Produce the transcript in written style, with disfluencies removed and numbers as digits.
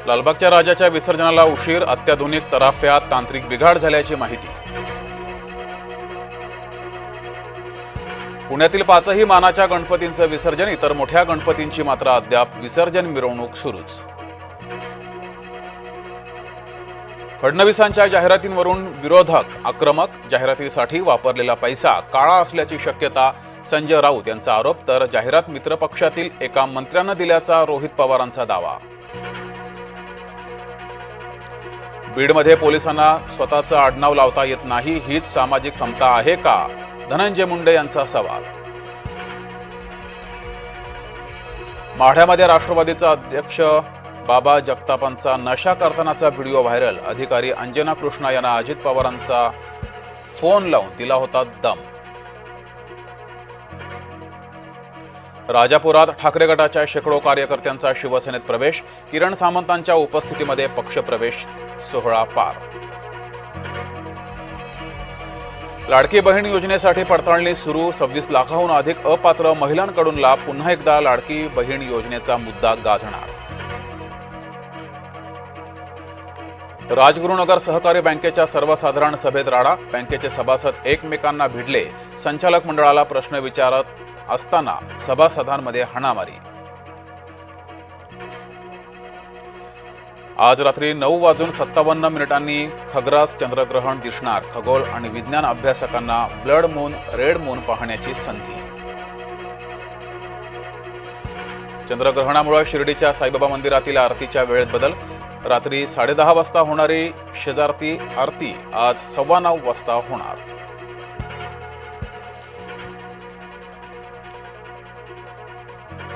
लालबागच्या राजाच्या विसर्जनाला उशीर, अत्याधुनिक तराफ्यात तांत्रिक बिघाड झाल्याची माहिती। पुण्यातील 5ही मानाच्या गणपतींचं विसर्जन, इतर मोठ्या गणपतींची मात्र अद्याप विसर्जन मिरवणूक सुरूच। फडणवीसांच्या जाहिरातींवरून विरोधक आक्रमक, जाहिरातीसाठी वापरलेला पैसा काळा असल्याची शक्यता संजय राऊत यांचा आरोप, तर जाहिरात मित्रपक्षातील एका मंत्र्यानं दिल्याचा रोहित पवारांचा दावा। बीडमध्ये पोलिसांना स्वतःचं आडनाव लावता येत नाही, हीच सामाजिक समता आहे का? धनंजय मुंडे यांचा सवाल। माढ्यामध्ये राष्ट्रवादीचा अध्यक्ष बाबा जगतापांचा नशा करतानाचा व्हिडिओ व्हायरल, अधिकारी अंजना कृष्णा यांना अजित पवारांचा फोन लावून दिला होता दम। राजापुरात ठाकरे गटाच्या शेकडो कार्यकर्त्यांचा शिवसेनेत प्रवेश, किरण सामंतांच्या उपस्थितीमध्ये पक्षप्रवेश सोहळा पार। लाडकी बहीण योजनेसाठी पडताळणी सुरू, 26 लाखाहून अधिक अपात्र महिलांकडून लाभ, पुन्हा एकदा लाडकी बहीण योजनेचा मुद्दा गाजणार। राजगुरुनगर सहकारी बँकेच्या सर्वसाधारण सभेत राडा, बँकेचे सभासद एकमेकांना भिडले, संचालक मंडळाला प्रश्न विचारत असताना सभासदांमध्ये हाणामारी। आज रात्री 9:57 खग्रास चंद्रग्रहण दिसणार, खगोल आणि विज्ञान अभ्यासकांना ब्लड मून, रेड मून पाहण्याची संधी। चंद्रग्रहणामुळे शिर्डीच्या साईबाबा मंदिरातील आरतीच्या वेळेत बदल, रात्री 10:30 वाजता होणारी शेजारती आरती आज 9:15 वाजता होणार।